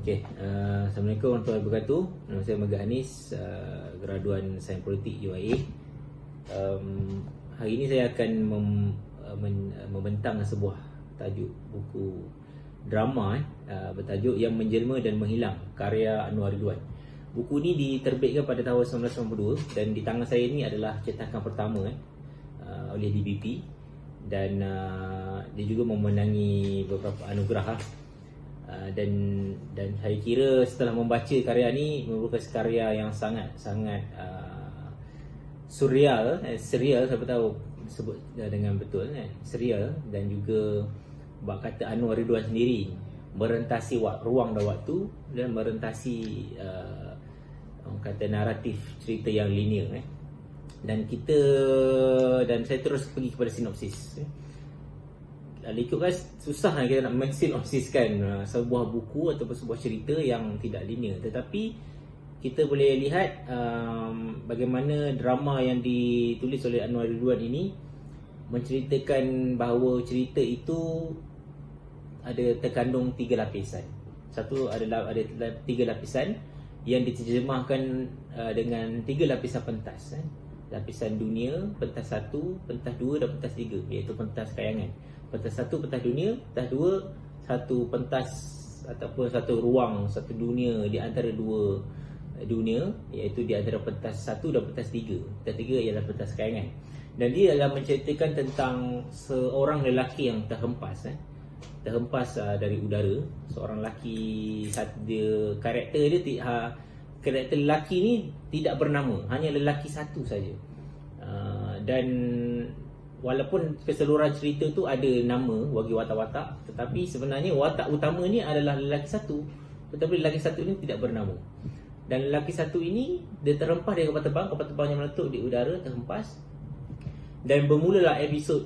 Assalamualaikum warahmatullahi wabarakatuh. Nama saya Megat Anis, graduan Sains Politik UIA. Hari ini saya akan membentang sebuah tajuk buku drama bertajuk Yang Menjelma dan Menghilang, karya Anwar Ridwan. Buku ini diterbitkan pada tahun 1992 dan di tangan saya ini adalah cetakan pertama oleh DBP, dan dia juga memenangi beberapa anugerah dan saya kira setelah membaca karya ni merupakan karya yang sangat surreal, serial, siapa tahu sebut dengan betul serial, dan juga bab kata Anwar Ridwan sendiri merentasi ruang dan waktu dan merentasi orang kata naratif cerita yang linear dan saya terus pergi kepada sinopsis. Ikut kan susah kita nak mensinopsiskan sebuah buku ataupun sebuah cerita yang tidak linear, tetapi kita boleh lihat bagaimana drama yang ditulis oleh Anwar Ridwan ini menceritakan bahawa cerita itu ada terkandung 3 lapisan. Satu adalah ada 3 lapisan yang diterjemahkan dengan 3 lapisan pentas. Lapisan dunia, pentas 1, pentas 2 dan pentas 3, iaitu pentas kayangan. Pentas 1 pentas dunia, pentas 2 satu pentas ataupun satu ruang, satu dunia di antara 2 dunia, iaitu di antara pentas 1 dan pentas 3. Pentas 3 ialah pentas kayangan. Dan dia adalah menceritakan tentang seorang lelaki yang terhempas dari udara. Seorang lelaki, karakter lelaki ni tidak bernama, hanya lelaki satu saja. Dan walaupun keseluruhan cerita tu ada nama bagi watak-watak, tetapi sebenarnya watak utama ni adalah lelaki satu, tetapi lelaki satu ini tidak bernama. Dan lelaki satu ini dia terhempas dari kapal terbang yang meletup di udara, terhempas. Dan bermulalah episod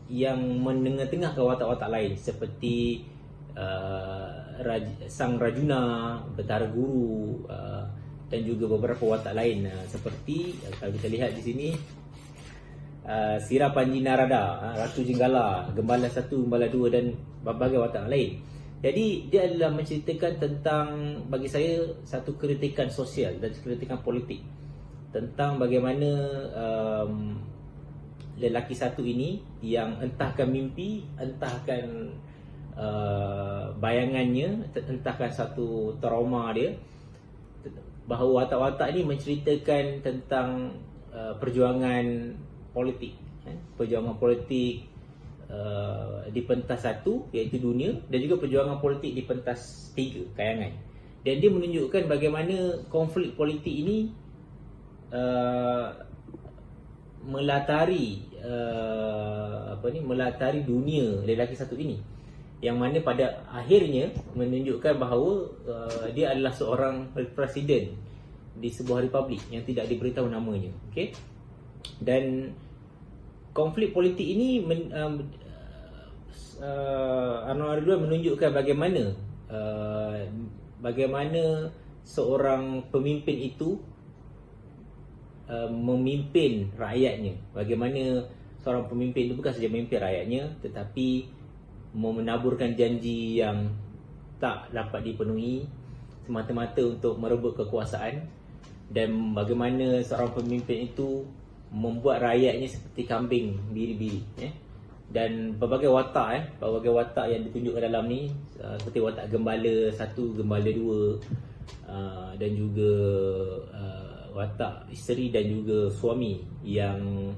yang menengah-tengahkan watak-watak lain seperti Sang Rajuna, Betara Guru, dan juga beberapa watak lain seperti kalau kita lihat di sini Sira Panji Narada, Ratu Jenggala, Gembala 1, Gembala 2 dan berbagai watak lain. Jadi dia adalah menceritakan tentang, bagi saya, satu kritikan sosial dan kritikan politik tentang bagaimana lelaki satu ini yang entahkan mimpi, entahkan bayangannya, entahkan satu trauma dia, bahawa watak-watak ini menceritakan tentang perjuangan politik, perjuangan politik di pentas 1 iaitu dunia, dan juga perjuangan politik di pentas 3 kayangan. Dan dia menunjukkan bagaimana konflik politik ini melatari dunia lelaki satu ini, yang mana pada akhirnya menunjukkan bahawa dia adalah seorang presiden di sebuah republik yang tidak diberitahu namanya. Dan konflik politik ini Anwar Ridwan menunjukkan bagaimana seorang pemimpin itu memimpin rakyatnya. Bagaimana seorang pemimpin itu bukan saja memimpin rakyatnya, tetapi menaburkan janji yang tak dapat dipenuhi semata-mata untuk merebut kekuasaan, dan bagaimana seorang pemimpin itu membuat rakyatnya seperti kambing biri-biri. Dan berbagai watak yang ditunjukkan dalam ni, seperti watak Gembala 1, Gembala 2, dan juga watak isteri dan juga suami yang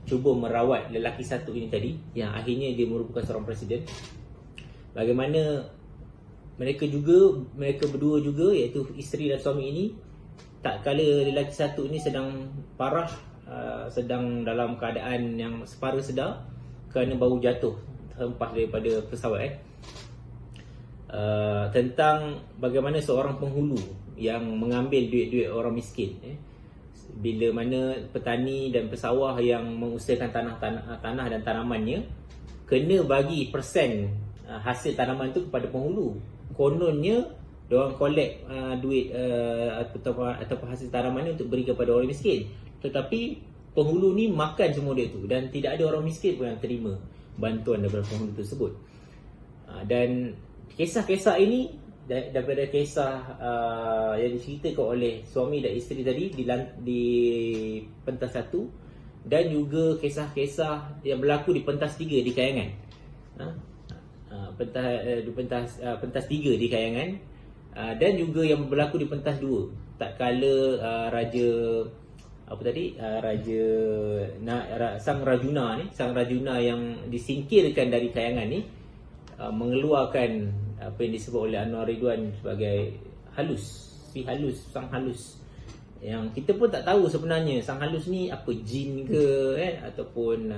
cuba merawat lelaki satu ini tadi, yang akhirnya dia merupakan seorang presiden. Bagaimana mereka berdua juga, iaitu isteri dan suami ini, tak kala lelaki satu ini sedang parah, sedang dalam keadaan yang separa sedar kerana baru jatuh terhempas daripada pesawat, tentang bagaimana seorang penghulu yang mengambil duit-duit orang miskin, bila mana petani dan pesawah yang mengusahakan tanah dan tanamannya kena bagi persen hasil tanaman itu kepada penghulu. Kononnya diorang collect duit ataupun hasil tanaman untuk beri kepada orang miskin, tetapi penghulu ni makan semua duit tu dan tidak ada orang miskin pun yang terima. bantuan daripada penghulu tersebut. Dan kisah-kisah ini daripada kisah yang diceritakan oleh suami dan isteri tadi di pentas 1, dan juga kisah-kisah yang berlaku di pentas 3 di Kayangan. Pentas 3 di Kayangan, dan juga yang berlaku di pentas 2 tatkala Sang Rajuna yang disingkirkan dari Kayangan ni mengeluarkan apa yang disebut oleh Anwar Ridwan sebagai Sang Halus, yang kita pun tak tahu sebenarnya Sang Halus ni apa, jin ke ataupun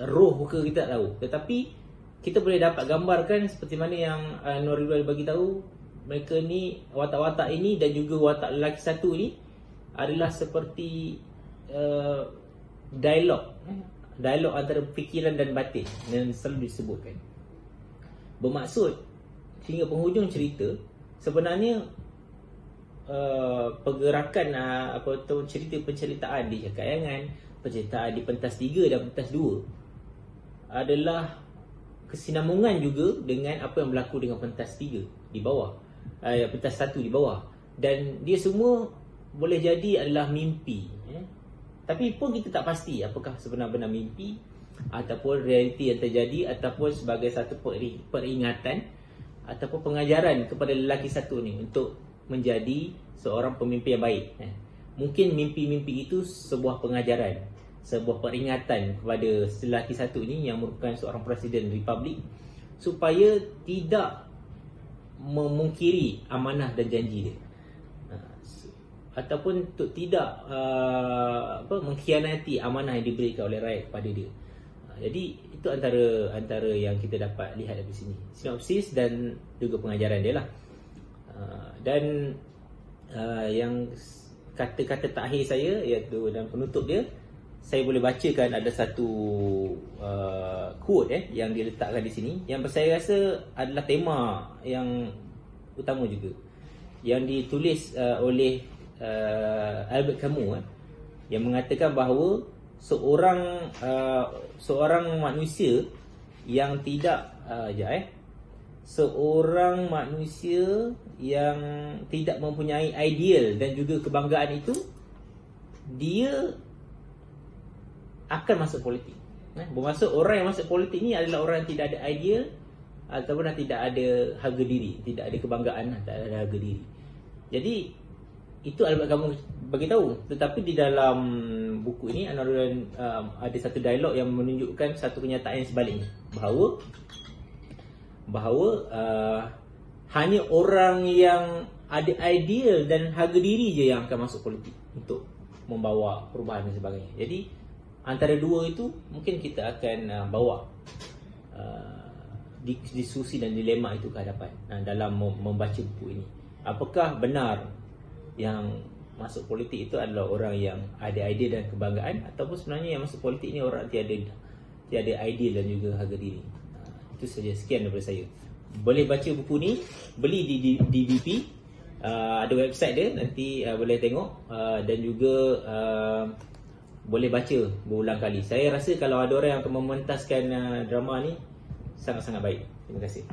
roh ke, kita tak tahu. Tetapi kita boleh dapat gambarkan seperti mana yang Anwar Ridwan bagi tahu, mereka ni, watak-watak ini dan juga watak lelaki satu ni adalah seperti dialog antara fikiran dan batin yang selalu disebutkan. Bermaksud sehingga penghujung cerita sebenarnya pergerakan cerita penceritaan di Kayangan, penceritaan di pentas 3 dan pentas 2 adalah kesinambungan juga dengan apa yang berlaku dengan pentas 3 di bawah, pentas 1 di bawah, dan dia semua boleh jadi adalah mimpi. Tapi pun kita tak pasti apakah sebenar-benar mimpi ataupun realiti yang terjadi, ataupun sebagai satu peringatan ataupun pengajaran kepada lelaki satu ni untuk menjadi seorang pemimpin yang baik. Mungkin mimpi-mimpi itu sebuah pengajaran, sebuah peringatan kepada lelaki satu ni yang merupakan seorang presiden republik, supaya tidak memungkiri amanah dan janji dia, ataupun untuk tidak mengkhianati amanah yang diberikan oleh rakyat kepada dia. Jadi itu antara yang kita dapat lihat dari sini, sinopsis dan juga pengajaran dia lah. Dan yang kata-kata takhir saya, iaitu dalam penutup dia, saya boleh bacakan ada satu quote yang diletakkan di sini, yang saya rasa adalah tema yang utama juga, yang ditulis oleh Albert Camus, yang mengatakan bahawa seorang manusia yang tidak seorang manusia yang tidak mempunyai ideal dan juga kebanggaan itu, dia akan masuk politik. Bermaksud orang yang masuk politik ni adalah orang yang tidak ada ideal ataupun tidak ada harga diri, tidak ada kebanggaan, tak ada harga diri. Jadi itu Albert Camus bagi tahu. Tetapi di dalam buku ini ada satu dialog yang menunjukkan satu kenyataan yang sebaliknya, bahawa hanya orang yang ada ideal dan harga diri je yang akan masuk politik untuk membawa perubahan dan sebagainya. Jadi antara dua itu mungkin kita akan bawa diskusi dan dilema itu ke hadapan dalam membaca buku ini. Apakah benar yang masuk politik itu adalah orang yang ada idea dan kebanggaan, ataupun sebenarnya yang masuk politik ni orang tiada ideal dan juga harga diri. Itu saja, sekian daripada saya. Boleh baca buku ni, beli di DBP, ada website dia, nanti boleh tengok, dan juga boleh baca berulang kali. Saya rasa kalau ada orang yang akan mementaskan drama ni, sangat-sangat baik. Terima kasih.